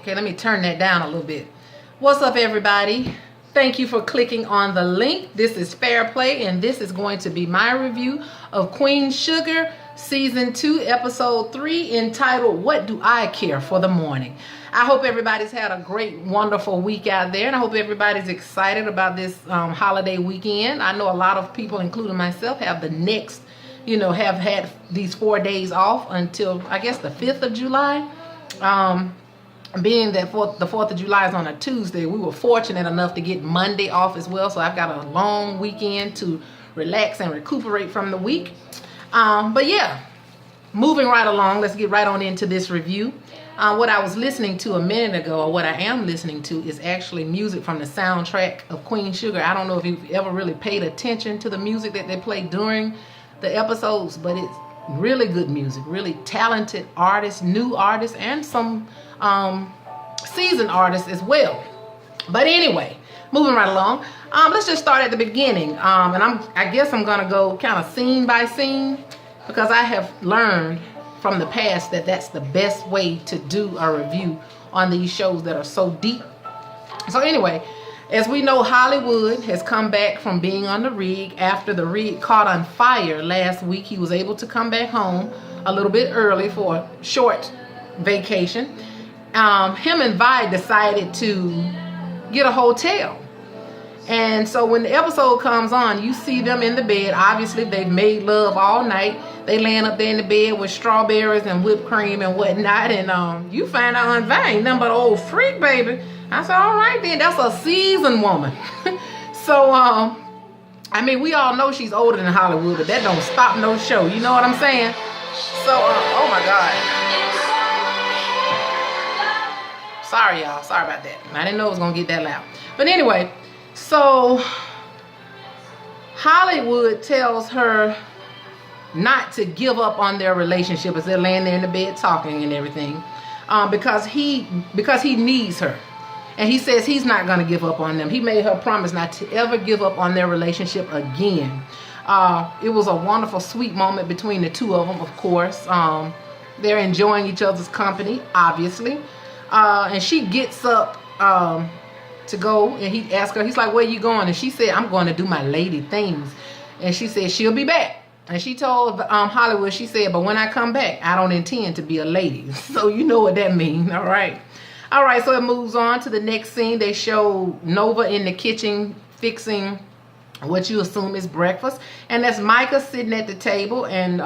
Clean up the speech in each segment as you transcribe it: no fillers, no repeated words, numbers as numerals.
Okay, let me turn that down a little bit. What's up, everybody? Thank you for clicking on the link. This is Fair Play, and this is going to be my review of Queen Sugar Season 2, Episode 3, entitled, What Do I Care for the Morning? I hope everybody's had a great, wonderful week out there, and I hope everybody's excited about this holiday weekend. I know a lot of people, including myself, have have had these 4 days off until, I guess, the 5th of July. Being that the 4th of July is on a Tuesday, we were fortunate enough to get Monday off as well. So I've got a long weekend to relax and recuperate from the week. But yeah, moving right along, let's get right on into this review. What I was listening to a minute ago, or what I am listening to, is actually music from the soundtrack of Queen Sugar. I don't know if you've ever really paid attention to the music that they play during the episodes, but it's really good music, really talented artists, new artists, and some seasoned artists as well. But anyway, moving right along, let's just start at the beginning. And I guess I'm gonna go kind of scene by scene, because I have learned from the past that that's the best way to do a review on these shows that are so deep. So anyway, as we know, Hollywood has come back from being on the rig after the rig caught on fire last week. He was able to come back home a little bit early for a short vacation. Him and Vi decided to get a hotel. And so when the episode comes on, you see them in the bed. Obviously, they've made love all night. They laying up there in the bed with strawberries and whipped cream and whatnot. And you find out Aunt Vi ain't nothing but an old freak, baby. I said, all right then, that's a seasoned woman. So, I mean, we all know she's older than Hollywood, but that don't stop no show. You know what I'm saying? So, oh my God. Sorry, y'all. Sorry about that. I didn't know it was going to get that loud. But anyway, so Hollywood tells her not to give up on their relationship as they're laying there in the bed talking and everything, because he needs her. And he says he's not going to give up on them. He made her promise not to ever give up on their relationship again. It was a wonderful, sweet moment between the two of them, of course. They're enjoying each other's company, obviously. And she gets up to go, and he asks her, he's like, where you going? And she said, I'm going to do my lady things. And she said she'll be back. And she told Hollywood, she said, but when I come back, I don't intend to be a lady. So you know what that means, all right? All right, so it moves on to the next scene. They show Nova in the kitchen fixing what you assume is breakfast. And that's Micah sitting at the table, and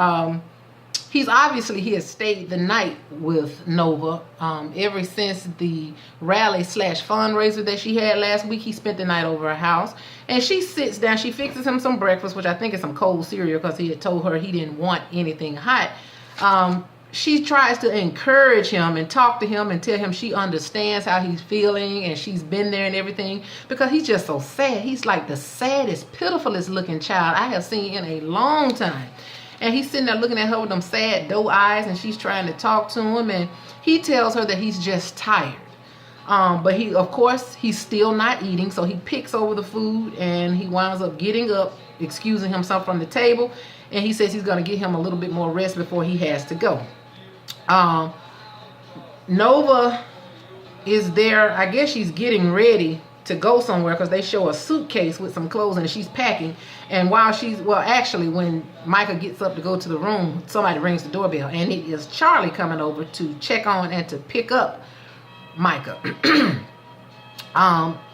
he has stayed the night with Nova ever since the rally / fundraiser that she had last week. He spent the night over her house, and she sits down. She fixes him some breakfast, which I think is some cold cereal, because he had told her he didn't want anything hot. She tries to encourage him and talk to him and tell him she understands how he's feeling, and she's been there and everything, because he's just so sad. He's like the saddest, pitifulest looking child I have seen in a long time. And he's sitting there looking at her with them sad doe eyes, and she's trying to talk to him, and he tells her that he's just tired. But of course, he's still not eating, so he picks over the food, and he winds up getting up, excusing himself from the table, and he says he's going to get him a little bit more rest before he has to go. Nova is there. I guess she's getting ready to go somewhere, because they show a suitcase with some clothes, and she's packing. And while when Micah gets up to go to the room, somebody rings the doorbell, and it is Charley coming over to check on and to pick up Micah.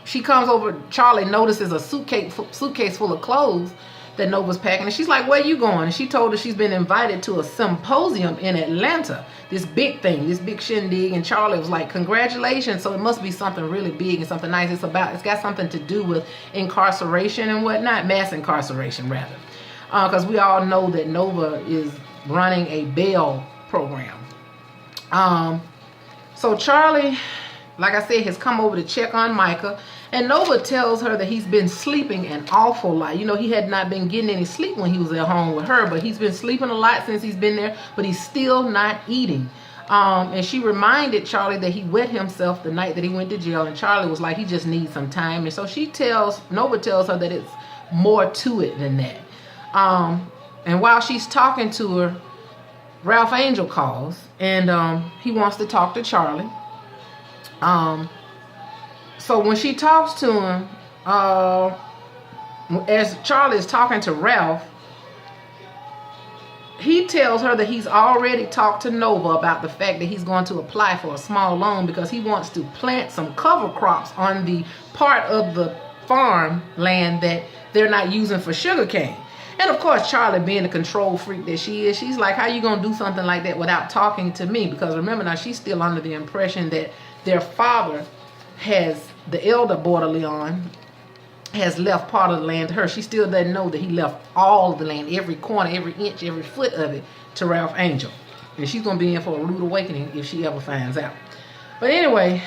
She comes over. Charley notices a suitcase full of clothes that Nova's packing, and she's like, where you going? And she told her she's been invited to a symposium in Atlanta, this big thing, this big shindig. And Charley was like, congratulations. So it must be something really big and something nice. It's got something to do with incarceration and whatnot, mass incarceration rather, because we all know that Nova is running a bail program. So Charley, like I said, has come over to check on Micah, and Nova tells her that he's been sleeping an awful lot. You know, he had not been getting any sleep when he was at home with her, but he's been sleeping a lot since he's been there, but he's still not eating. And she reminded Charley that he wet himself the night that he went to jail, and Charley was like, he just needs some time. And so Nova tells her that it's more to it than that. And while she's talking to her, Ralph Angel calls, and he wants to talk to Charley. So when she talks to him, as Charley is talking to Ralph, he tells her that he's already talked to Nova about the fact that he's going to apply for a small loan because he wants to plant some cover crops on the part of the farm land that they're not using for sugarcane. And of course, Charley, being the control freak that she is, she's like, how you going to do something like that without talking to me? Because remember now, she's still under the impression that their father has, the elder Borderleon, has left part of the land to her. She still doesn't know that he left all of the land, every corner, every inch, every foot of it, to Ralph Angel. And she's going to be in for a rude awakening if she ever finds out. But anyway,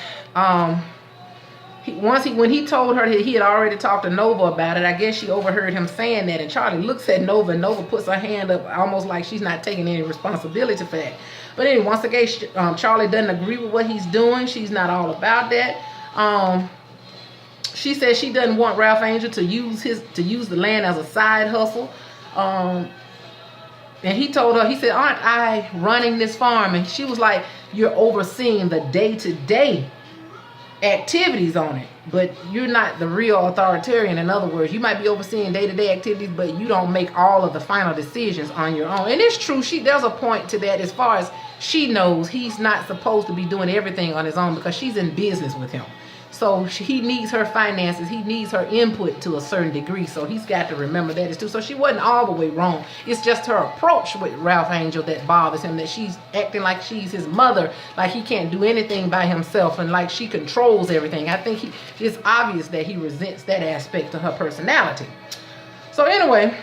when he told her that he had already talked to Nova about it, I guess she overheard him saying that, and Charley looks at Nova, and Nova puts her hand up almost like she's not taking any responsibility for that. But anyway, once again, Charley doesn't agree with what he's doing. She's not all about that. She says she doesn't want Ralph Angel to use the land as a side hustle. And he told her, he said, aren't I running this farm? And she was like, you're overseeing the day-to-day activities on it, but you're not the real authoritarian. In other words, you might be overseeing day-to-day activities, but you don't make all of the final decisions on your own. And it's true, there's a point to that as far as she knows he's not supposed to be doing everything on his own because she's in business with him. So he needs her finances. He needs her input to a certain degree. So he's got to remember that too. So she wasn't all the way wrong. It's just her approach with Ralph Angel that bothers him, that she's acting like she's his mother, like he can't do anything by himself, and like she controls everything. I think it's obvious that he resents that aspect of her personality. So anyway,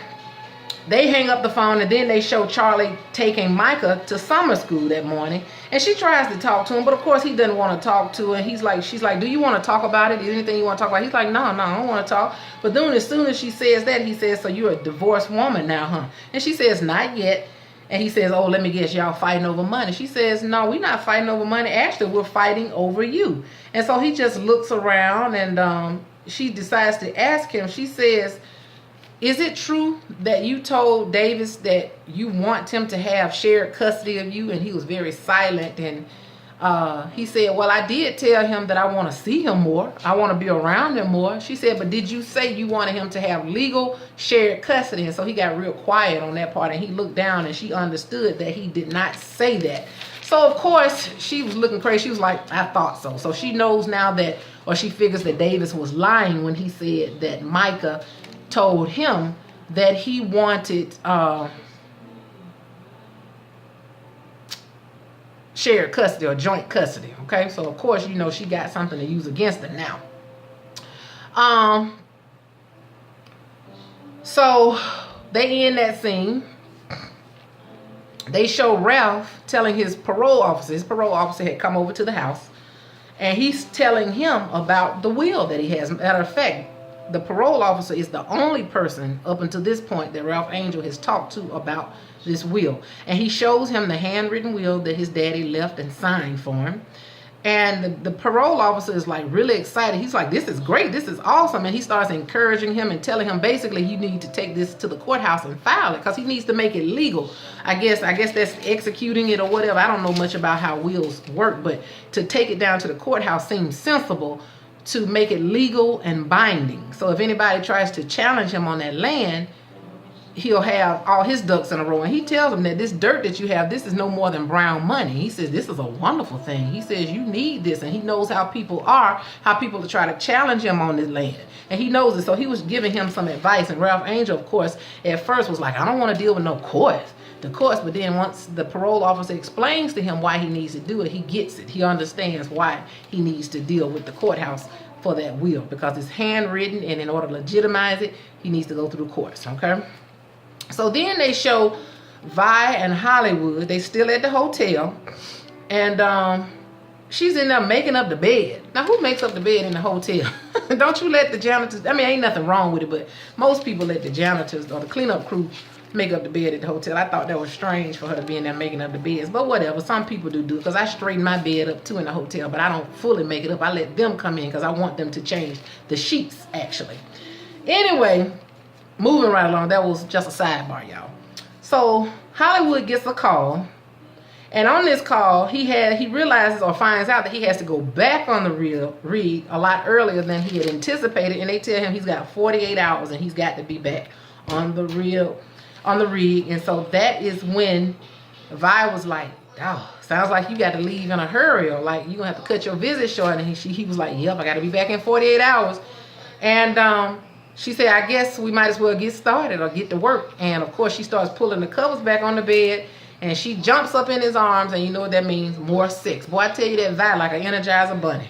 they hang up the phone, and then they show Charley taking Micah to summer school that morning. And she tries to talk to him, but of course he doesn't want to talk to her. She's like, do you want to talk about it? Is there anything you want to talk about? He's like, no, I don't want to talk. But then as soon as she says that, he says, so you're a divorced woman now, huh? And she says, not yet. And he says, oh, let me guess, y'all fighting over money. She says, no, we're not fighting over money. Actually, we're fighting over you. And so he just looks around, and she decides to ask him. She says, is it true that you told Davis that you want him to have shared custody of you? And he was very silent. And he said, well, I did tell him that I want to see him more. I want to be around him more. She said, but did you say you wanted him to have legal shared custody? And so he got real quiet on that part. And he looked down, and she understood that he did not say that. So, of course, she was looking crazy. She was like, I thought so. So she knows now that, or she figures that Davis was lying when he said that Micah told him that he wanted shared custody or joint custody. Okay, so of course, she got something to use against him now. So they end that scene. They show Ralph telling his parole officer had come over to the house, and he's telling him about the will that he has. Matter of fact, the parole officer is the only person up until this point that Ralph Angel has talked to about this will. And he shows him the handwritten will that his daddy left and signed for him. And the parole officer is like really excited. He's like, this is great. This is awesome. And he starts encouraging him and telling him basically you need to take this to the courthouse and file it because he needs to make it legal. I guess that's executing it or whatever. I don't know much about how wills work, but to take it down to the courthouse seems sensible, to make it legal and binding. So if anybody tries to challenge him on that land, he'll have all his ducks in a row. And he tells them that this dirt that you have, this is no more than brown money. He says, this is a wonderful thing. He says, you need this. And he knows how people are to try to challenge him on this land. And he knows it. So he was giving him some advice. And Ralph Angel, of course, at first was like, I don't want to deal with no courts. But then once the parole officer explains to him why he needs to do it, he gets it. He understands why he needs to deal with the courthouse for that will, because it's handwritten, and in order to legitimize it, he needs to go through the courts. Okay. So then they show Vi and Hollywood. They still at the hotel, and she's in there making up the bed. Now, who makes up the bed in the hotel? Don't you let the janitors? I mean, ain't nothing wrong with it, but most people let the janitors or the cleanup crew make up the bed at the hotel. I thought that was strange for her to be in there making up the beds, but whatever. Some people do because I straighten my bed up too in the hotel, but I don't fully make it up. I let them come in because I want them to change the sheets, actually. Anyway, moving right along. That was just a sidebar, y'all. So Hollywood gets a call, And on this call, he realizes or finds out that he has to go back on the rig a lot earlier than he had anticipated. And they tell him he's got 48 hours and he's got to be back on the rig. And so that is when Vi was like, oh, sounds like you got to leave in a hurry, or like you're going to have to cut your visit short. And he was like, yep, I got to be back in 48 hours. And she said, I guess we might as well get started or get to work. And of course, she starts pulling the covers back on the bed. And she jumps up in his arms, and you know what that means? More sex. Boy, I tell you that Vi like an Energizer bunny.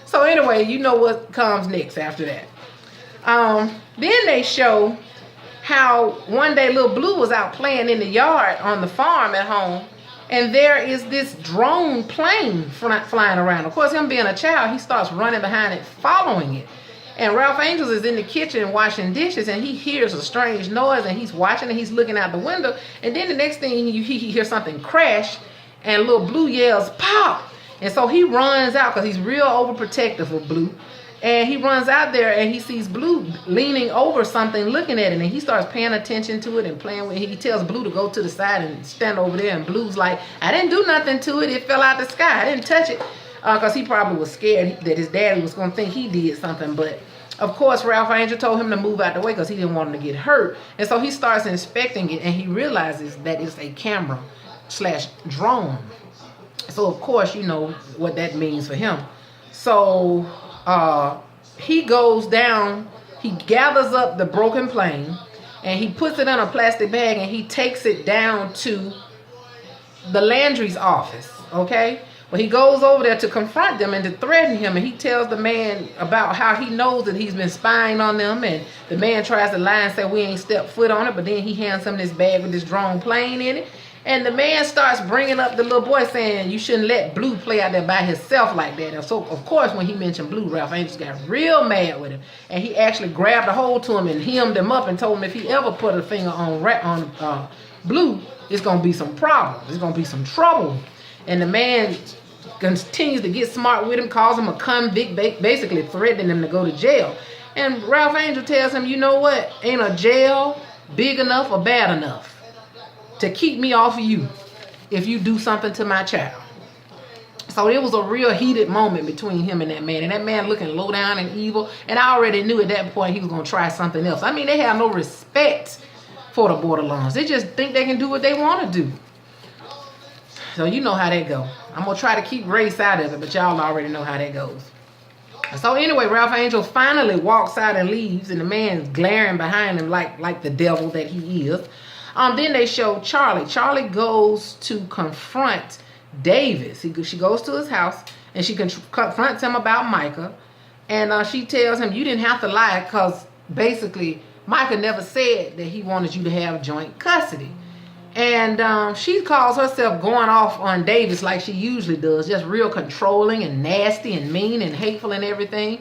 So anyway, you know what comes next after that. Then they show how one day little Blue was out playing in the yard on the farm at home, and there is this drone plane flying around. Of course, him being a child, he starts running behind it, following it. And Ralph Angels is in the kitchen washing dishes, and he hears a strange noise, and he's watching, and he's looking out the window. And then the next thing he hears something crash, and little Blue yells, "Pop!" And so he runs out because he's real overprotective of Blue. And he runs out there, and he sees Blue leaning over something, looking at it, and he starts paying attention to it and playing with it. He tells Blue to go to the side and stand over there, and Blue's like, I didn't do nothing to it. It fell out the sky. I didn't touch it. Because he probably was scared that his daddy was going to think he did something. But, of course, Ralph Angel told him to move out the way because he didn't want him to get hurt. And so he starts inspecting it, and he realizes that it's a camera/drone. So, of course, you know what that means for him. So he goes down, he gathers up the broken plane, and he puts it in a plastic bag, and he takes it down to the Landry's office, okay? Well, he goes over there to confront them and to threaten him, and he tells the man about how he knows that he's been spying on them, and the man tries to lie and say we ain't stepped foot on it, but then he hands him this bag with this drone plane in it, and the man starts bringing up the little boy saying you shouldn't let Blue play out there by himself like that. And so, of course, when he mentioned Blue, Ralph Angels got real mad with him, and he actually grabbed a hold to him and hemmed him up and told him if he ever put a finger on Blue, it's going to be some problems. It's going to be some trouble. And the man continues to get smart with him, calls him a convict, basically threatening him to go to jail. And Ralph Angel tells him, you know what? Ain't a jail big enough or bad enough to keep me off of you if you do something to my child. So it was a real heated moment between him and that man. And that man looking low down and evil. And I already knew at that point he was going to try something else. I mean, they have no respect for the borderlands. They just think they can do what they want to do. So you know how that go. I'm going to try to keep race out of it, but y'all already know how that goes. So anyway, Ralph Angel finally walks out and leaves, and the man's glaring behind him like the devil that he is. Then they show Charley. Charley goes to confront Davis. She goes to his house, and she confronts him about Micah. And she tells him, you didn't have to lie because basically Micah never said that he wanted you to have joint custody. And she calls herself going off on Davis like she usually does, just real controlling and nasty and mean and hateful and everything.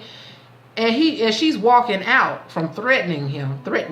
And she's walking out from threatening him. Wait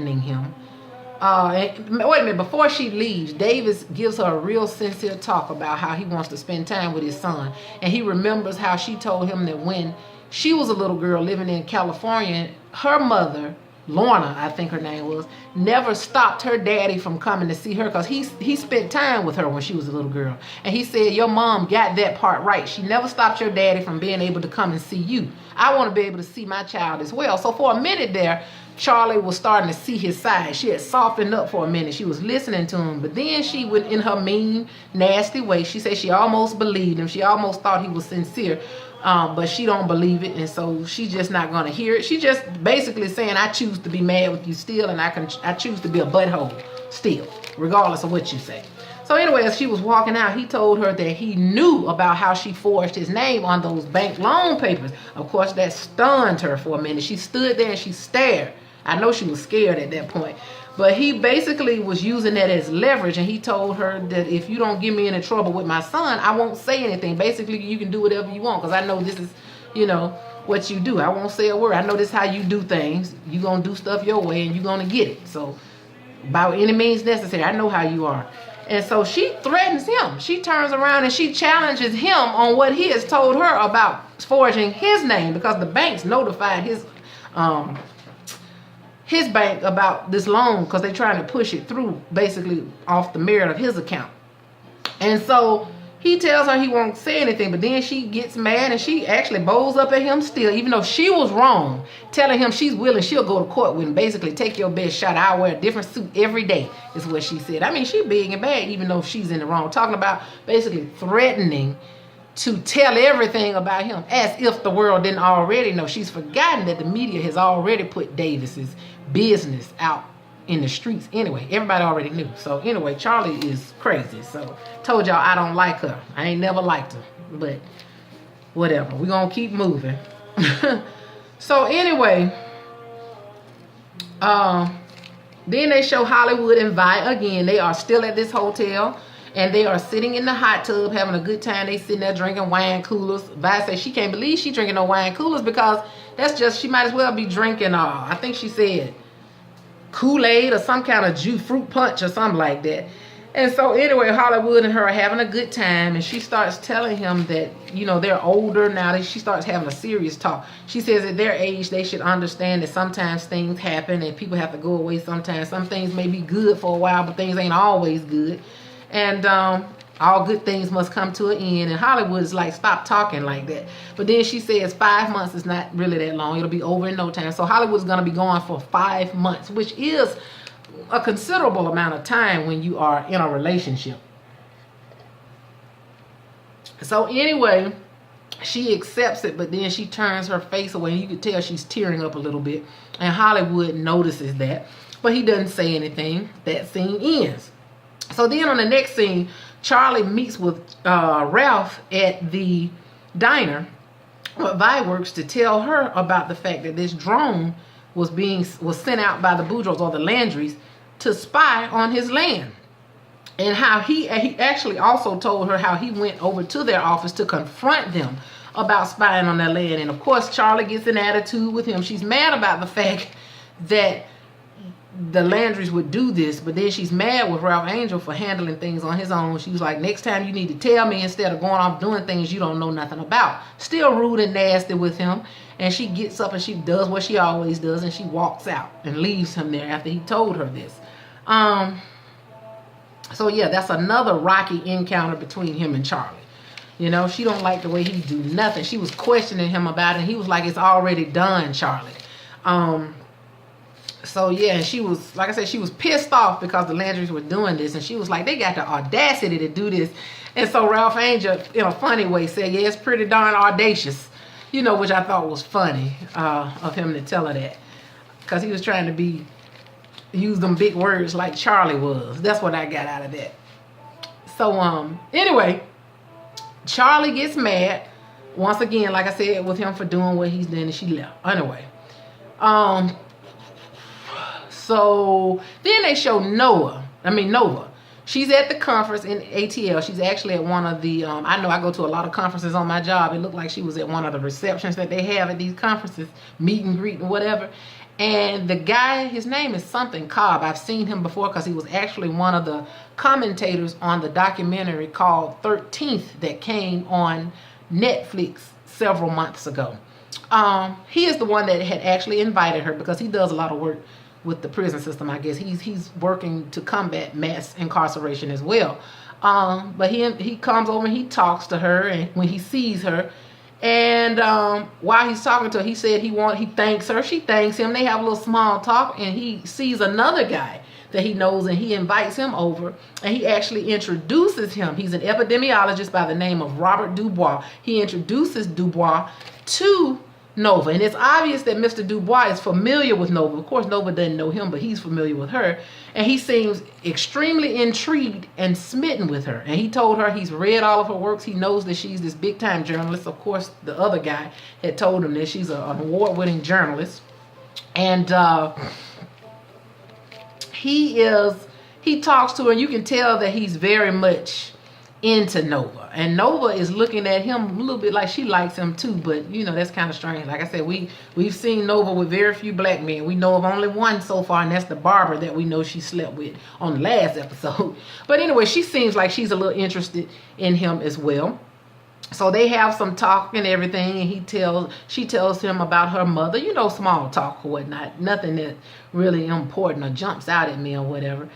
a minute, before she leaves, Davis gives her a real sincere talk about how he wants to spend time with his son. And he remembers how she told him that when she was a little girl living in California, her mother, Lorna, I think her name was, never stopped her daddy from coming to see her because he spent time with her when she was a little girl. And he said, your mom got that part right. She never stopped your daddy from being able to come and see you. I want to be able to see my child as well. So for a minute there, Charley was starting to see his side. She had softened up for a minute. She was listening to him. But then she went in her mean, nasty way. She said she almost believed him. She almost thought he was sincere. But she don't believe it, and so she's just not going to hear it. She's just basically saying, I choose to be mad with you still, and I choose to be a butthole still, regardless of what you say. So anyway, as she was walking out, he told her that he knew about how she forged his name on those bank loan papers. Of course, that stunned her for a minute. She stood there and she stared. I know she was scared at that point. But he basically was using that as leverage, and he told her that if you don't get me into trouble with my son, I won't say anything. Basically, you can do whatever you want because I know this is, what you do. I won't say a word. I know this is how you do things. You're going to do stuff your way, and you're going to get it. So by any means necessary, I know how you are. And so she threatens him. She turns around and she challenges him on what he has told her about forging his name because the banks notified his bank about this loan because they're trying to push it through basically off the merit of his account. And so he tells her he won't say anything, but then she gets mad and she actually bowls up at him still, even though she was wrong, telling him she's willing, she'll go to court with him, basically take your best shot. I'll wear a different suit every day, is what she said. I mean, she big and bad, even though she's in the wrong. Talking about basically threatening to tell everything about him, as if the world didn't already know. She's forgotten that the media has already put Davis's business out in the streets. Anyway, everybody already knew. So anyway, Charley is crazy. So told y'all I don't like her. I ain't never liked her, but whatever, we're gonna keep moving. So anyway, then they show Hollywood and Vi again. They are still at this hotel and they are sitting in the hot tub having a good time. They sitting there drinking wine coolers. Vi says she can't believe she drinking no wine coolers, because that's just, she might as well be drinking I think she said Kool-Aid or some kind of juice, fruit punch or something like that. And so anyway, Hollywood and her are having a good time, and she starts telling him that, you know, they're older now. She starts having a serious talk. She says at their age, they should understand that sometimes things happen and people have to go away sometimes. Some things may be good for a while, but things ain't always good. And all good things must come to an end. And Hollywood is like, stop talking like that. But then she says 5 months is not really that long. It'll be over in no time. So Hollywood's going to be gone for 5 months, which is a considerable amount of time when you are in a relationship. So anyway, she accepts it, but then she turns her face away. You can tell she's tearing up a little bit. And Hollywood notices that, but he doesn't say anything. That scene ends. So then on the next scene, Charley meets with Ralph at the diner where Vi works, to tell her about the fact that this drone was sent out by the Boudreaux, or the Landrys, to spy on his land. And how he actually also told her how he went over to their office to confront them about spying on their land. And of course, Charley gets an attitude with him. She's mad about the fact that the Landrys would do this, but then she's mad with Ralph Angel for handling things on his own. She was like, next time you need to tell me instead of going off doing things you don't know nothing about. Still rude and nasty with him. And she gets up and she does what she always does, and she walks out and leaves him there after he told her this. So yeah, that's another rocky encounter between him and Charley. You know, she don't like the way he do nothing. She was questioning him about it, and he was like, it's already done, Charley. So yeah, and she was, like I said, she was pissed off because the Landrys were doing this, and she was like, they got the audacity to do this. And so Ralph Angel, in a funny way, said, yeah, it's pretty darn audacious, you know, which I thought was funny of him to tell her that, because he was trying to use them big words like Charley was. That's what I got out of that. So anyway, Charley gets mad once again, like I said, with him for doing what he's done, and she left. Anyway, so then they show Nova. She's at the conference in ATL. She's actually at one of the, I know I go to a lot of conferences on my job. It looked like she was at one of the receptions that they have at these conferences, meet and greet and whatever. And the guy, his name is something Cobb. I've seen him before because he was actually one of the commentators on the documentary called 13th that came on Netflix several months ago. He is the one that had actually invited her because he does a lot of work with the prison system. I guess he's working to combat mass incarceration as well. But he comes over and he talks to her, and when he sees her, and while he's talking to her, he said he thanks her. She thanks him. They have a little small talk, and he sees another guy that he knows, and he invites him over, and he actually introduces him. He's an epidemiologist by the name of Robert Dubois. He introduces Dubois to Nova, and it's obvious that Mr. Dubois is familiar with Nova. Of course, Nova doesn't know him, but he's familiar with her, and he seems extremely intrigued and smitten with her. And he told her he's read all of her works. He knows that she's this big-time journalist. Of course, the other guy had told him that she's an award-winning journalist, and he talks to her, and you can tell that he's very much into Nova, and Nova is looking at him a little bit like she likes him too, but you know, that's kind of strange. Like I said, we've seen Nova with very few black men. We know of only one so far, and that's the barber that we know she slept with on the last episode. But anyway, she seems like she's a little interested in him as well. So they have some talk and everything, and she tells him about her mother, you know, small talk or whatnot, nothing that really important or jumps out at me or whatever.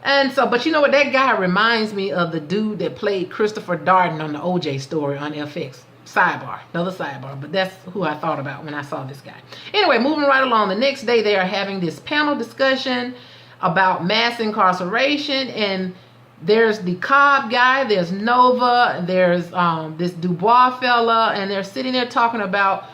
And so, but you know what? That guy reminds me of the dude that played Christopher Darden on the OJ story on FX. Sidebar, another sidebar, but that's who I thought about when I saw this guy. Anyway, moving right along. The next day, they are having this panel discussion about mass incarceration, and there's the Cobb guy, there's Nova, there's this Dubois fella, and they're sitting there talking about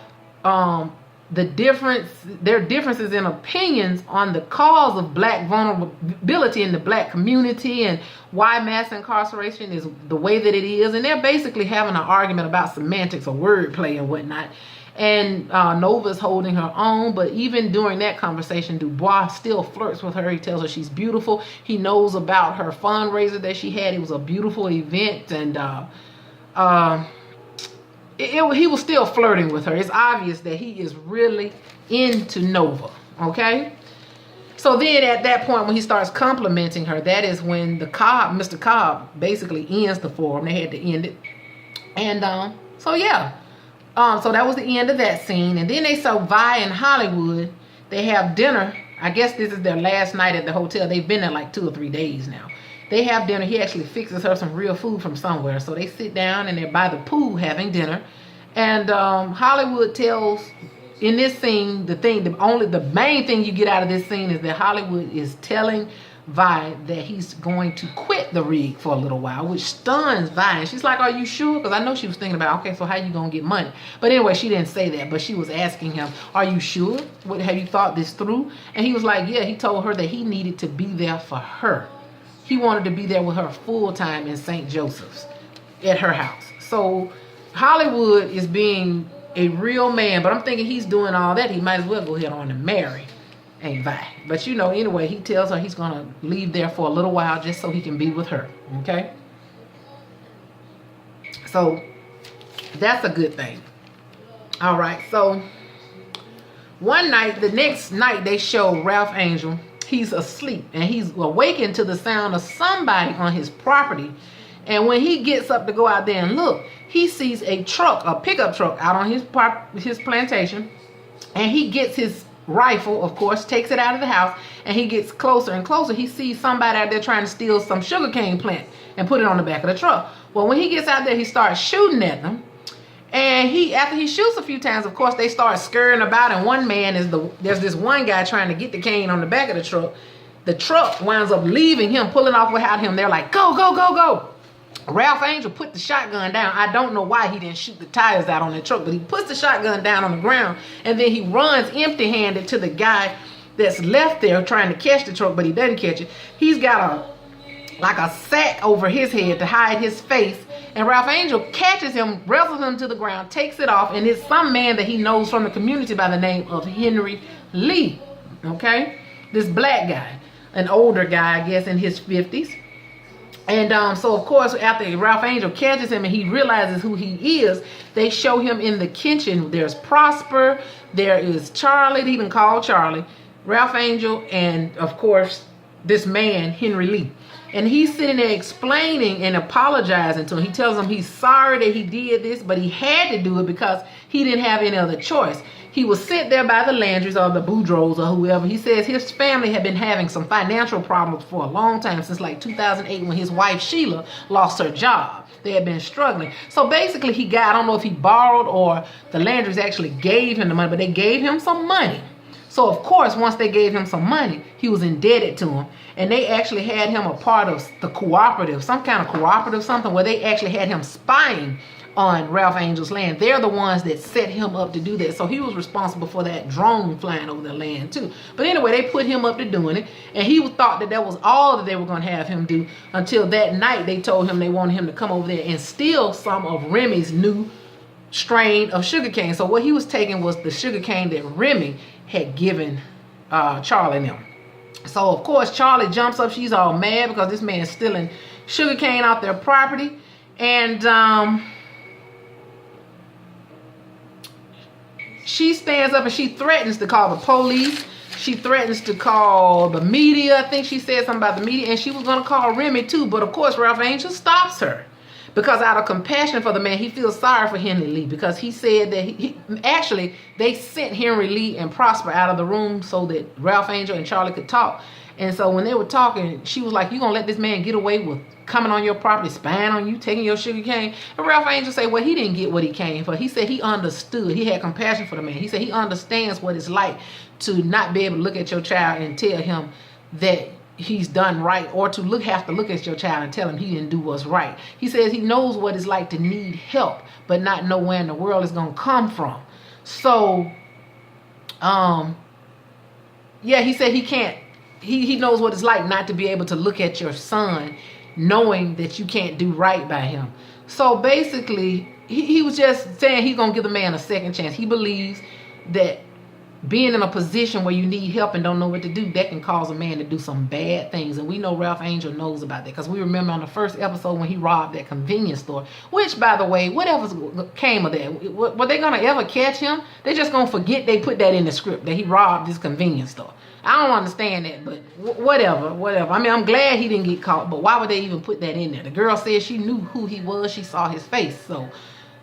their differences in opinions on the cause of black vulnerability in the black community and why mass incarceration is the way that it is. And they're basically having an argument about semantics or wordplay and whatnot. And Nova's holding her own, but even during that conversation, Dubois still flirts with her. He tells her she's beautiful. He knows about her fundraiser that she had. It was a beautiful event, and he was still flirting with her. It's obvious that he is really into Nova, okay? So then at that point, when he starts complimenting her, that is when Mr. Cobb basically ends the forum. They had to end it. And so yeah. So that was the end of that scene. And then they saw Vi and Hollywood. They have dinner. I guess this is their last night at the hotel. They've been there like 2 or 3 days now. They have dinner. He actually fixes her some real food from somewhere. So they sit down and they're by the pool having dinner. And Hollywood tells, in this scene, the main thing you get out of this scene is that Hollywood is telling Vi that he's going to quit the rig for a little while, which stuns Vi. And she's like, are you sure? Because I know she was thinking about, okay, so how you going to get money? But anyway, she didn't say that, but she was asking him, are you sure? Have you thought this through? And he was like, yeah. He told her that he needed to be there for her. He wanted to be there with her full time in St. Joseph's at her house. So Hollywood is being a real man, but I'm thinking he's doing all that. He might as well go ahead on and marry Aunt Vi. But you know, anyway, he tells her he's going to leave there for a little while just so he can be with her. Okay? So that's a good thing. All right. So the next night they show Ralph Angel. He's asleep and he's awakened to the sound of somebody on his property. And when he gets up to go out there and look, he sees a pickup truck out on his plantation. And he gets his rifle, of course, takes it out of the house, and he gets closer and closer. He sees somebody out there trying to steal some sugarcane plant and put it on the back of the truck. Well, when he gets out there, he starts shooting at them. And after he shoots a few times, of course, they start scurrying about. And one man there's this one guy trying to get the cane on the back of the truck. The truck winds up leaving him, pulling off without him. They're like, go, go, go, go. Ralph Angel put the shotgun down. I don't know why he didn't shoot the tires out on the truck, but he puts the shotgun down on the ground, and then he runs empty-handed to the guy that's left there trying to catch the truck, but he doesn't catch it. He's got a sack over his head to hide his face, and Ralph Angel catches him, wrestles him to the ground, takes it off, and it's some man that he knows from the community by the name of Henry Lee, okay? This black guy, an older guy, I guess, in his 50s. And so, of course, after Ralph Angel catches him and he realizes who he is, they show him in the kitchen. There's Prosper, there is Charley, they even call Charley, Ralph Angel, and, of course, this man, Henry Lee. And he's sitting there explaining and apologizing to him. He tells him he's sorry that he did this, but he had to do it because he didn't have any other choice. He was sent there by the Landrys or the Boudreaux or whoever. He says his family had been having some financial problems for a long time, since like 2008 when his wife Sheila lost her job. They had been struggling. So basically I don't know if he borrowed or the Landrys actually gave him the money, but they gave him some money. So of course, once they gave him some money, he was indebted to them. And they actually had him a part of the cooperative, some kind of cooperative, something where they actually had him spying on Ralph Angel's land. They're the ones that set him up to do that. So he was responsible for that drone flying over the land too. But anyway, they put him up to doing it. And he thought that was all that they were going to have him do, until that night they told him they wanted him to come over there and steal some of Remy's new strain of sugarcane. So what he was taking was the sugarcane that Remy had given Charley and them. So of course Charley jumps up. She's all mad because this man is stealing sugarcane off their property. And she stands up and she threatens to call the police. She threatens to call the media. I think she said something about the media, and she was going to call Remy too. But of course Ralph Angel stops her, because out of compassion for the man, he feels sorry for Henry Lee, because he said that they sent Henry Lee and Prosper out of the room so that Ralph Angel and Charley could talk. And so when they were talking, she was like, you gonna let this man get away with coming on your property, spying on you, taking your sugar cane? And Ralph Angel said, well, he didn't get what he came for. He said he understood. He had compassion for the man. He said he understands what it's like to not be able to look at your child and tell him that he's done right, or to have to look at your child and tell him he didn't do what's right. He says he knows what it's like to need help, but not know where in the world it's gonna come from. So, yeah, he said he can't. He knows what it's like not to be able to look at your son knowing that you can't do right by him. So basically, he was just saying he's going to give the man a second chance. He believes that being in a position where you need help and don't know what to do, that can cause a man to do some bad things. And we know Ralph Angel knows about that, because we remember on the first episode when he robbed that convenience store, which, by the way, whatever came of that, were they going to ever catch him? They just going to forget they put that in the script, that he robbed this convenience store. I don't understand that, but whatever. I mean, I'm glad he didn't get caught, but why would they even put that in there? The girl said she knew who he was. She saw his face, so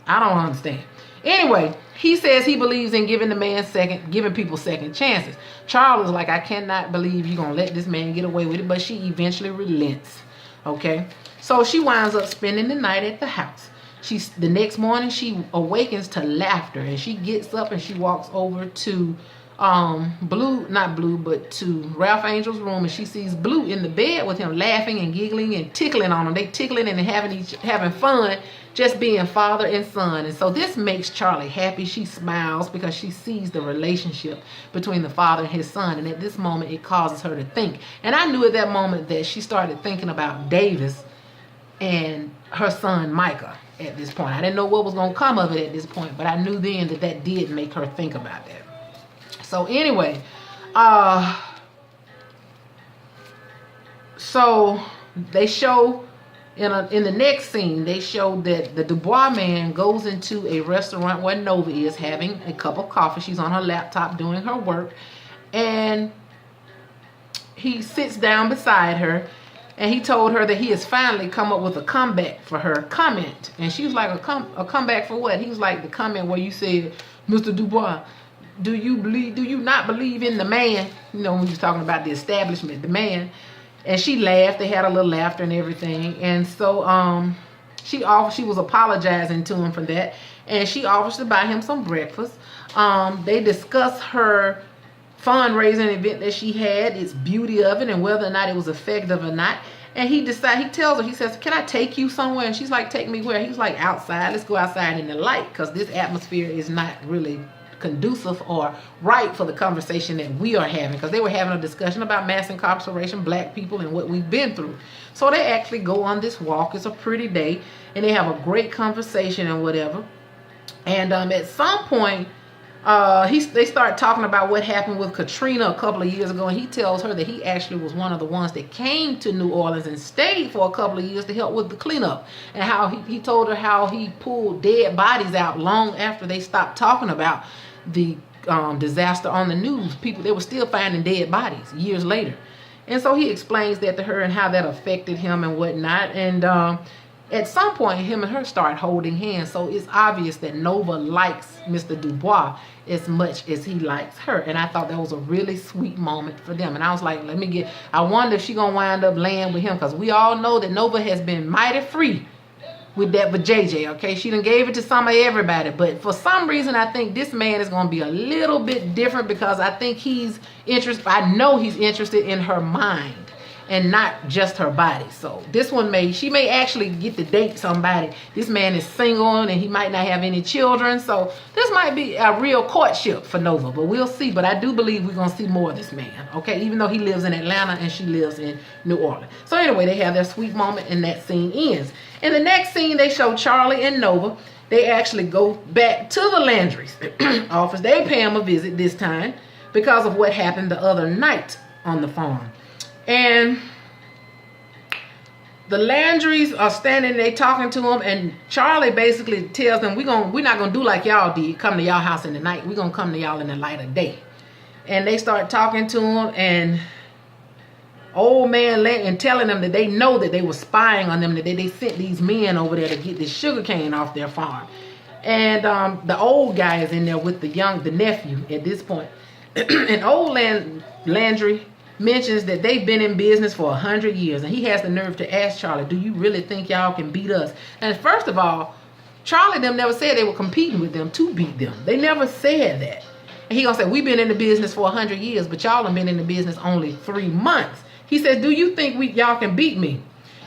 I don't understand. Anyway, he says he believes in giving giving people second chances. Charley's like, I cannot believe you're going to let this man get away with it, but she eventually relents, okay? So she winds up spending the night at the house. The next morning, she awakens to laughter, and she gets up and she walks over to to Ralph Angel's room, and she sees Blue in the bed with him, laughing and giggling and tickling on him. They tickling and having fun, just being father and son. And so this makes Charley happy. She smiles because she sees the relationship between the father and his son, and at this moment it causes her to think. And I knew at that moment that she started thinking about Davis and her son Micah at this point. I didn't know what was going to come of it at this point, but I knew then that did make her think about that. So anyway, so they show in the next scene, they show that the Dubois man goes into a restaurant where Nova is having a cup of coffee. She's on her laptop doing her work, and he sits down beside her, and he told her that he has finally come up with a comeback for her comment. And she was like, a comeback for what? He was like, the comment where you said, Mr. Dubois, do you not believe in the man? You know, when he was talking about the establishment, the man. And she laughed. They had a little laughter and everything. And so she was apologizing to him for that. And she offers to buy him some breakfast. They discuss her fundraising event that she had, its beauty of it, and whether or not it was effective or not. And he tells her, he says, can I take you somewhere? And she's like, take me where? He's like, outside. Let's go outside in the light, because this atmosphere is not really conducive or right for the conversation that we are having, because they were having a discussion about mass incarceration, black people, and what we've been through. So they actually go on this walk. It's a pretty day, and they have a great conversation and whatever. And at some point, they start talking about what happened with Katrina a couple of years ago, and he tells her that he actually was one of the ones that came to New Orleans and stayed for a couple of years to help with the cleanup, and how he told her how he pulled dead bodies out long after they stopped talking about the disaster on the news. They were still finding dead bodies years later. And so he explains that to her and how that affected him and whatnot. And at some point, him and her start holding hands. So it's obvious that Nova likes Mr. Dubois as much as he likes her. And I thought that was a really sweet moment for them. And I was like, I wonder if she's going to wind up laying with him, because we all know that Nova has been mighty free with JJ, okay? She done gave it to some of everybody, but for some reason, I think this man is going to be a little bit different, because I think I know he's interested in her mind and not just her body. So this one she may actually get to date somebody. This man is single, and he might not have any children, so this might be a real courtship for Nova, but we'll see. But I do believe we're going to see more of this man, okay? Even though he lives in Atlanta and she lives in New Orleans. So anyway, they have their sweet moment, and that scene ends. In the next scene, they show Charley and Nova. They actually go back to the Landry's office. They pay him a visit this time because of what happened the other night on the farm. And the Landrys are standing there talking to him, and Charley basically tells them, we're not going to do like y'all did, come to y'all house in the night. We're going to come to y'all in the light of day. And they start talking to him, and old man and telling them that they know that they were spying on them, that they sent these men over there to get this sugar cane off their farm. And the old guy is in there with the nephew at this point. And old Landry mentions that they've been in business for 100 years. And he has the nerve to ask Charley, do you really think y'all can beat us? And first of all, Charley them never said they were competing with them to beat them. They never said that. And he gonna say, we've been in the business for 100 years, but y'all have been in the business only 3 months. He says, do you think y'all can beat me?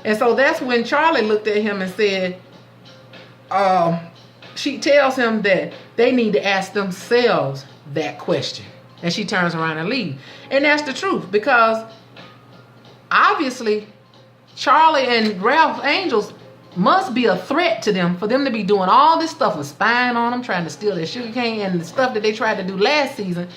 And so that's when Charley looked at him and said, she tells him that they need to ask themselves that question. And she turns around and leaves. And that's the truth, because obviously Charley and Ralph Angels must be a threat to them for them to be doing all this stuff with spying on them, trying to steal their sugar cane, and the stuff that they tried to do last season.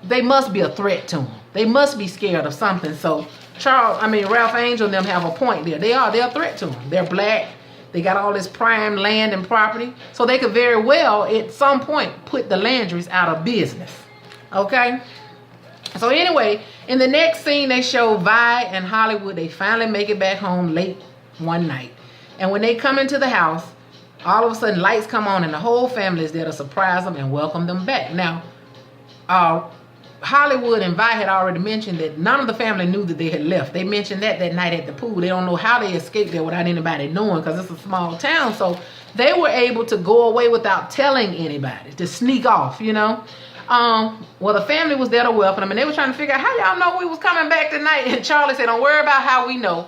They must be a threat to them. They must be scared of something. So Ralph Angel and them have a point there. They're a threat to them. They're black. They got all this prime land and property. So they could very well at some point put the Landrys out of business. Okay? So anyway, in the next scene they show Vi and Hollywood. They finally make it back home late one night. And when they come into the house, all of a sudden lights come on and the whole family is there to surprise them and welcome them back. Now, Hollywood and Vi had already mentioned that none of the family knew that they had left. They mentioned that night at the pool. They don't know how they escaped there without anybody knowing, because it's a small town. So they were able to go away without telling anybody, to sneak off, you know. Well, the family was there to welcome them, and they were trying to figure out how y'all know we was coming back tonight. And Charley said, don't worry about how we know.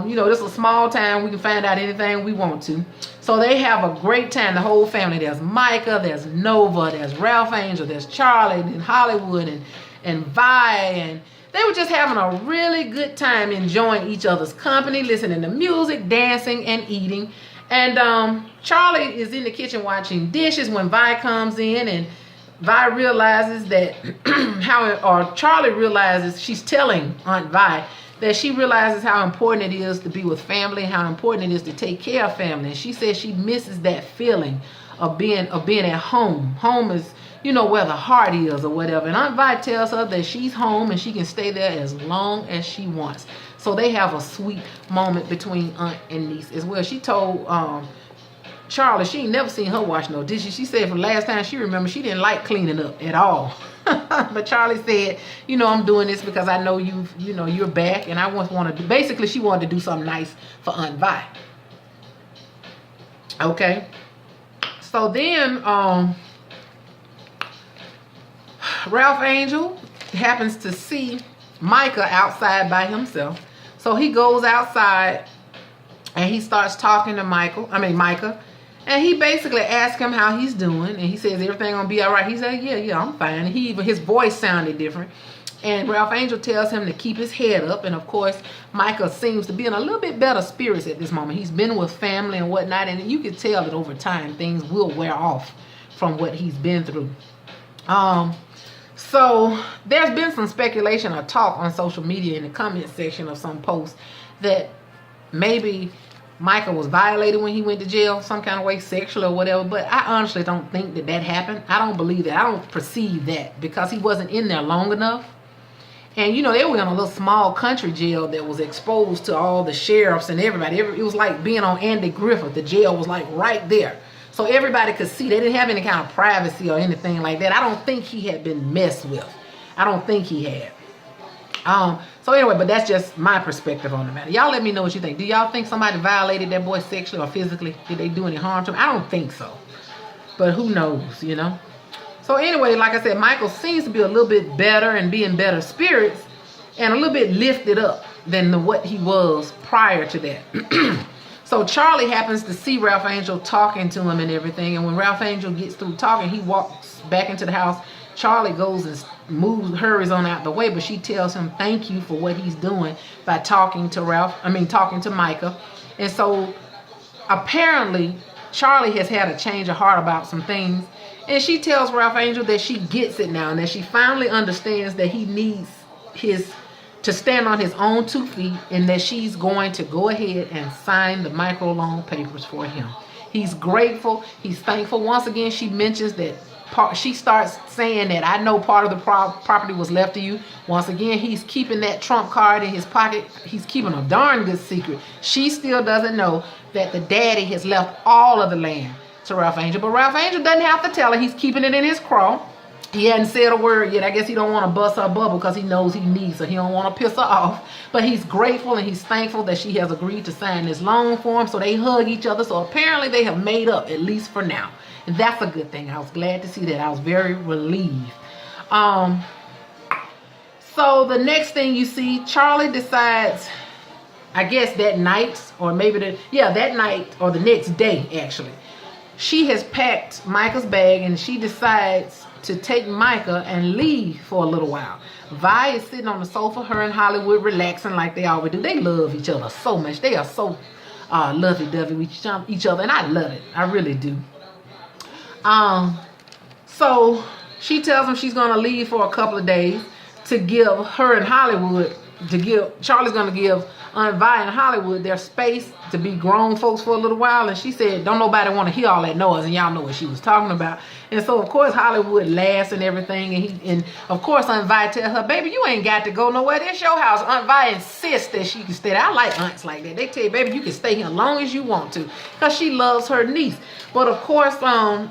This is a small town. We can find out anything we want to. So they have a great time, the whole family. There's Micah, there's Nova, there's Ralph Angel, there's Charley and Hollywood and Vi, and they were just having a really good time enjoying each other's company, listening to music, dancing, and eating. And Charley is in the kitchen washing dishes when Vi comes in, and Vi realizes that Charley realizes, she's telling Aunt Vi that she realizes how important it is to be with family, how important it is to take care of family. And she says she misses that feeling of being at home. Home is, where the heart is or whatever. And Aunt Vi tells her that she's home and she can stay there as long as she wants. So they have a sweet moment between aunt and niece as well. She told Charley she ain't never seen her wash no dishes. She said from last time she remembers, she didn't like cleaning up at all. But Charley said, I'm doing this because I know you're back, and I want to do, basically she wanted to do something nice for Aunt Vi. Okay. So then Ralph Angel happens to see Micah outside by himself. So he goes outside and he starts talking to Micah. And he basically asks him how he's doing, and he says everything gonna be all right. He said, yeah, I'm fine. And his voice sounded different. And Ralph Angel tells him to keep his head up. And of course, Micah seems to be in a little bit better spirits at this moment. He's been with family and whatnot, and you can tell that over time things will wear off from what he's been through. So there's been some speculation or talk on social media in the comment section of some posts that maybe Micah was violated when he went to jail some kind of way, sexually or whatever. But I honestly don't think that happened. I don't believe that. I don't perceive that, because he wasn't in there long enough. And, they were in a little small country jail that was exposed to all the sheriffs and everybody. It was like being on Andy Griffith. The jail was like right there. So everybody could see. They didn't have any kind of privacy or anything like that. I don't think he had been messed with. I don't think he had. So anyway, but that's just my perspective on the matter. Y'all let me know what you think. Do y'all think somebody violated that boy sexually or physically? Did they do any harm to him? I don't think so. But who knows, So anyway, like I said, Michael seems to be a little bit better and be in better spirits and a little bit lifted up than what he was prior to that. So Charley happens to see Ralph Angel talking to him and everything. And when Ralph Angel gets through talking, he walks back into the house. Charley goes and hurries on out the way, but she tells him thank you for what he's doing by talking to Micah. And so apparently Charley has had a change of heart about some things, and she tells Ralph Angel that she gets it now and that she finally understands that he needs to stand on his own 2 feet, and that she's going to go ahead and sign the microloan papers for him. He's grateful. He's thankful. Once again, she mentions that she starts saying that I know part of the property was left to you. Once again, he's keeping that trump card in his pocket. He's keeping a darn good secret. She still doesn't know that the daddy has left all of the land to Ralph Angel. But Ralph Angel doesn't have to tell her. He's keeping it in his craw. He hadn't said a word yet. I guess he don't want to bust her bubble because he knows he needs her. He don't want to piss her off. But he's grateful and he's thankful that she has agreed to sign this loan for him. So they hug each other. So apparently they have made up, at least for now. And that's a good thing. I was glad to see that. I was very relieved. So the next thing you see, Charley decides, I guess that night, or maybe that night or the next day actually, she has packed Micah's bag and she decides to take Micah and leave for a little while. Vi is sitting on the sofa, her and Hollywood relaxing like they always do. They love each other so much. They are so lovey-dovey with each other, and I love it. I really do. So she tells him she's going to leave for a couple of days to give her and Hollywood, Charley's going to give Aunt Vi and Hollywood their space to be grown folks for a little while. And she said, don't nobody want to hear all that noise. And y'all know what she was talking about. And so, of course, Hollywood laughs and everything. And of course, Aunt Vi tells her, baby, you ain't got to go nowhere. This your house. Aunt Vi insists that she can stay there. I like aunts like that. They tell you, baby, you can stay here as long as you want to, because she loves her niece. But, of course,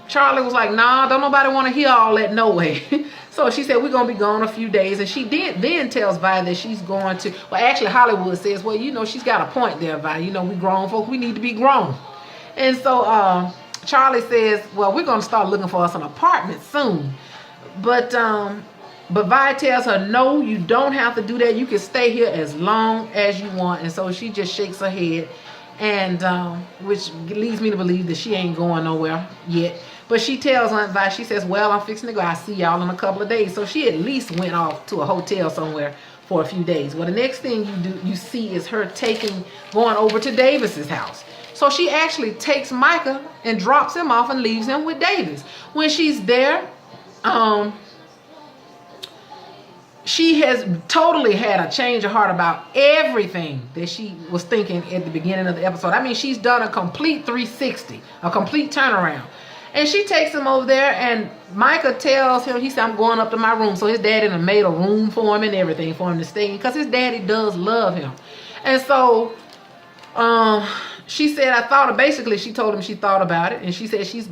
Charley was like, nah, don't nobody want to hear all that no way. So she said, we're going to be gone a few days. And she then tells Vi that she's going to, well, actually, Hollywood says, well, you know, she's got a point there, Vi. You know, we grown folks, we need to be grown. And so Charley says, well, we're going to start looking for us an apartment soon. But Vi tells her, no, you don't have to do that. You can stay here as long as you want. And so she just shakes her head, and which leads me to believe that she ain't going nowhere yet. But she tells Aunt Vi, she says, well, I'm fixing to go. I'll see y'all in a couple of days. So she at least went off to a hotel somewhere for a few days. Well, the next thing you see is her going over to Davis's house. So she actually takes Micah and drops him off and leaves him with Davis. When she's there, she has totally had a change of heart about everything that she was thinking at the beginning of the episode. I mean, she's done a complete 360, a complete turnaround. And she takes him over there, and Micah tells him, he said, I'm going up to my room. So his daddy done made a room for him and everything for him to stay in, because his daddy does love him. And so she said, basically she told him she thought about it. And she said she's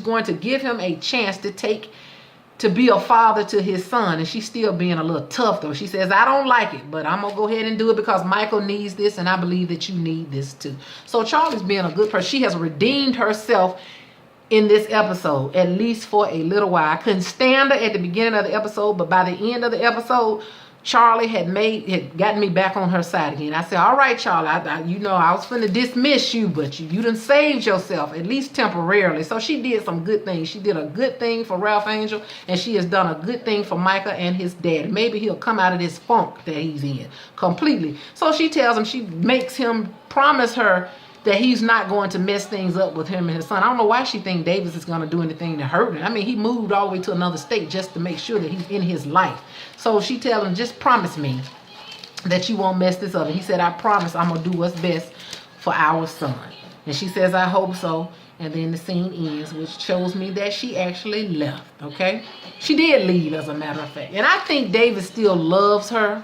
going to give him a chance to be a father to his son. And she's still being a little tough, though. She says, I don't like it, but I'm going to go ahead and do it because Michael needs this, and I believe that you need this too. So Charley's being a good person. She has redeemed herself in this episode, at least for a little while. I couldn't stand her at the beginning of the episode, but by the end of the episode, Charley had gotten me back on her side again. I said, all right, Charley, I was finna dismiss you, but you done saved yourself, at least temporarily. So she did some good things. She did a good thing for Ralph Angel, and she has done a good thing for Micah and his dad. Maybe he'll come out of this funk that he's in completely. So she tells him, she makes him promise her that he's not going to mess things up with him and his son. I don't know why she thinks Davis is going to do anything to hurt him. I mean, he moved all the way to another state just to make sure that he's in his life. So she tells him, just promise me that you won't mess this up. And he said, I promise I'm going to do what's best for our son. And she says, I hope so. And then the scene ends, which shows me that she actually left, okay? She did leave, as a matter of fact. And I think Davis still loves her.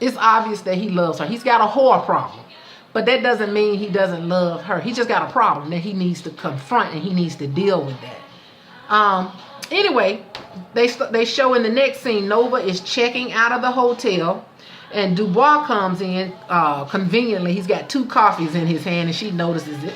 It's obvious that he loves her. He's got a whore problem. But that doesn't mean he doesn't love her. He just got a problem that he needs to confront, and he needs to deal with that. Anyway, they show in the next scene, Nova is checking out of the hotel, and Dubois comes in conveniently. He's got 2 coffees in his hand, and she notices it.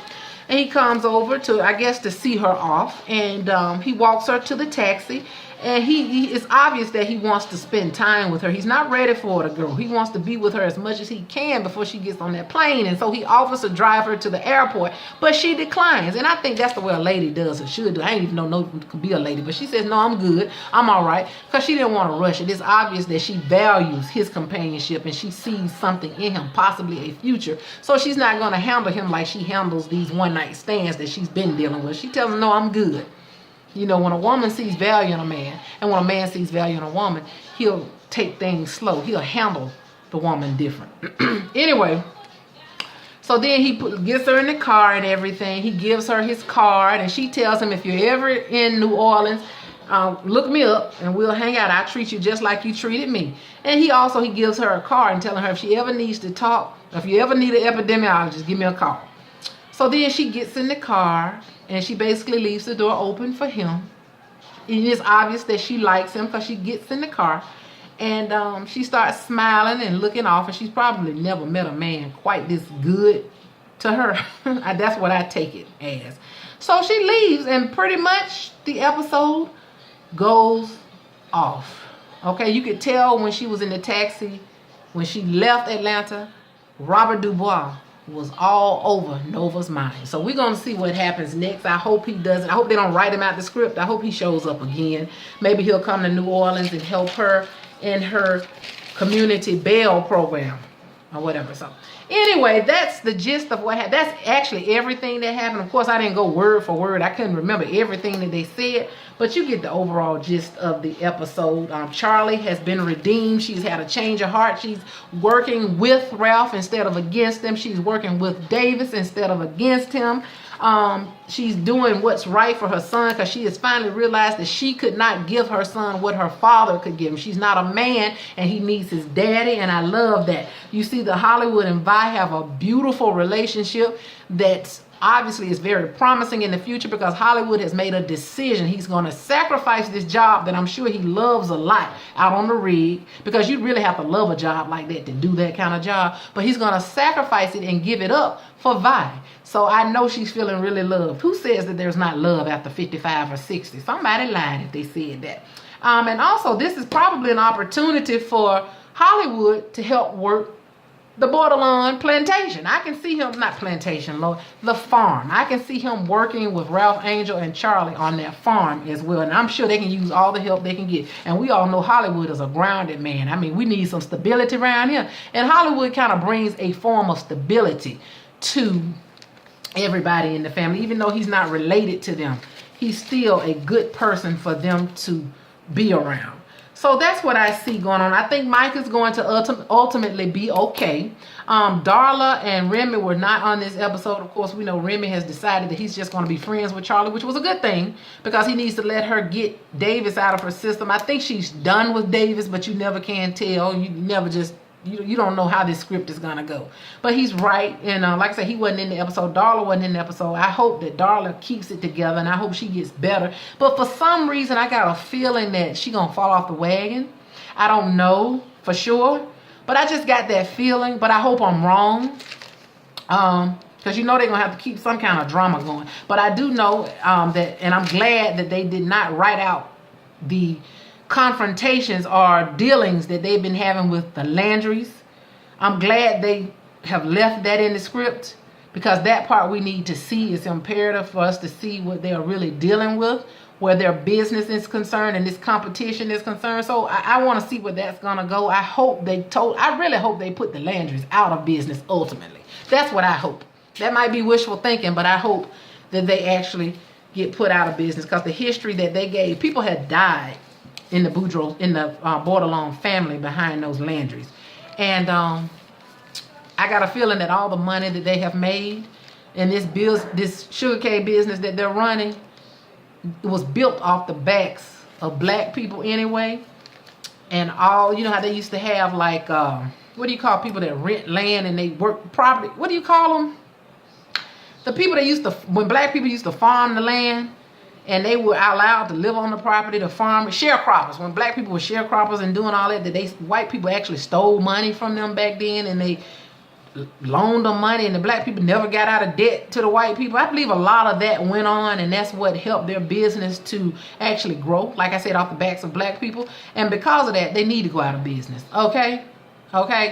And he comes over to see her off, and he walks her to the taxi. And it's obvious that he wants to spend time with her. He's not ready for the girl. He wants to be with her as much as he can before she gets on that plane. And so he offers to drive her to the airport, but she declines. And I think that's the way a lady does or should do. I ain't even know no could be a lady, but she says, no, I'm good. I'm all right. Because she didn't want to rush it. It's obvious that she values his companionship, and she sees something in him, possibly a future. So she's not going to handle him like she handles these one-night stands that she's been dealing with. She tells him, no, I'm good. You know, when a woman sees value in a man, and when a man sees value in a woman, he'll take things slow. He'll handle the woman different. Anyway, so then he gets her in the car and everything. He gives her his card, and she tells him, if you're ever in New Orleans, look me up and we'll hang out. I'll treat you just like you treated me. And he gives her a card and telling her if she ever needs to talk, if you ever need an epidemiologist, give me a call. So then she gets in the car, and she basically leaves the door open for him It is obvious that she likes him because she gets in the car and she starts smiling and looking off, and she's probably never met a man quite this good to her. That's what I take it as. So she leaves, and pretty much the episode goes off. Okay, you could tell when she was in the taxi, when she left Atlanta, Robert Dubois was all over Nova's mind. So we're going to see what happens next. I hope he doesn't. I hope they don't write him out the script. I hope he shows up again. Maybe he'll come to New Orleans and help her in her community bail program or whatever. So anyway, that's the gist of what happened. That's actually everything that happened. Of course, I didn't go word for word. I couldn't remember everything that they said, but you get the overall gist of the episode. Charley has been redeemed. She's had a change of heart. She's working with Ralph instead of against him. She's working with Davis instead of against him. She's doing what's right for her son because she has finally realized that she could not give her son what her father could give him. She's not a man, and he needs his daddy, and I love that. You see, the Hollywood and Vi have a beautiful relationship that's obviously is very promising in the future because Hollywood has made a decision. He's going to sacrifice this job that I'm sure he loves a lot out on the rig, because you really have to love a job like that to do that kind of job. But he's going to sacrifice it and give it up for Vi. So I know she's feeling really loved. Who says that there's not love after 55 or 60? Somebody lied if they said that. And also, this is probably an opportunity for Hollywood to help work the borderline plantation. I can see him, not plantation, Lord, the farm. I can see him working with Ralph Angel and Charley on that farm as well. And I'm sure they can use all the help they can get. And we all know Hollywood is a grounded man. I mean, we need some stability around here. And Hollywood kind of brings a form of stability to everybody in the family. Even though he's not related to them, he's still a good person for them to be around. So that's what I see going on. I think Micah's going to ultimately be okay. Darla and Remy were not on this episode. Of course, we know Remy has decided that he's just going to be friends with Charley, which was a good thing because he needs to let her get Davis out of her system. I think she's done with Davis, but you never can tell. You never just... You don't know how this script is going to go. But he's right. And like I said, he wasn't in the episode. Darla wasn't in the episode. I hope that Darla keeps it together, and I hope she gets better. But for some reason, I got a feeling that she's going to fall off the wagon. I don't know for sure. But I just got that feeling. But I hope I'm wrong. Because you know they're going to have to keep some kind of drama going. But I do know that, and I'm glad that they did not write out the confrontations or dealings that they've been having with the Landrys. I'm glad they have left that in the script, because that part we need to see. Is imperative for us to see what they are really dealing with, where their business is concerned and this competition is concerned. So I want to see where that's gonna go. I really hope they put the Landrys out of business ultimately. That's what I hope. That might be wishful thinking, but I hope that they actually get put out of business, because the history that they gave, people had died in the Boudreaux, in the Bordelon family behind those Landrys. And I got a feeling that all the money that they have made in this sugarcane business that they're running, it was built off the backs of black people anyway. And all, you know how they used to have like, what do you call people that rent land and they work property? What do you call them? The people that used to, when black people used to farm the land, and they were allowed to live on the property, to farm, sharecroppers. When black people were sharecroppers and doing all that, white people actually stole money from them back then, and they loaned them money, and the black people never got out of debt to the white people. I believe a lot of that went on, and that's what helped their business to actually grow, like I said, off the backs of black people. And because of that, they need to go out of business. Okay,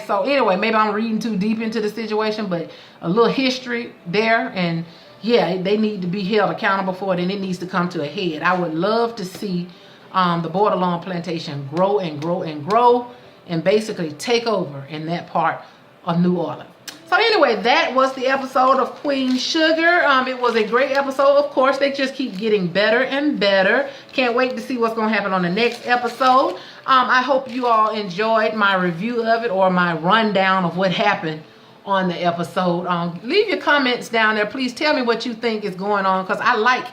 so anyway, maybe I'm reading too deep into the situation, but a little history there, and yeah, they need to be held accountable for it, and it needs to come to a head. I would love to see the Bordelon plantation grow and grow and grow, and basically take over in that part of New Orleans. So anyway, that was the episode of Queen Sugar. It was a great episode. Of course, they just keep getting better and better. Can't wait to see what's going to happen on the next episode. I hope you all enjoyed my review of it, or my rundown of what happened on the episode. Leave your comments down there. Please tell me what you think is going on, because I like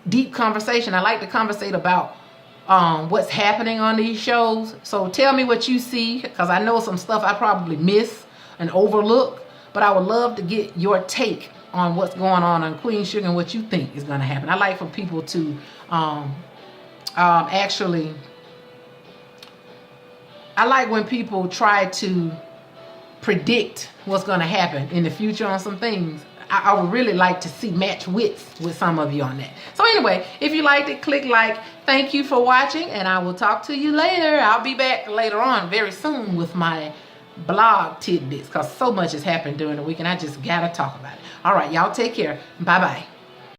deep conversation. I like to conversate about what's happening on these shows. So tell me what you see, because I know some stuff I probably miss and overlook, but I would love to get your take on what's going on Queen Sugar and what you think is going to happen. I like for people to actually, I like when people try to predict what's going to happen in the future on some things. I would really like to see match wits with some of you on that. So anyway, if you liked it, click like. Thank you for watching, and I will talk to you later. I'll be back later on very soon with my blog tidbits, because so much has happened during the week and I just gotta talk about it. All right, y'all take care. Bye-bye.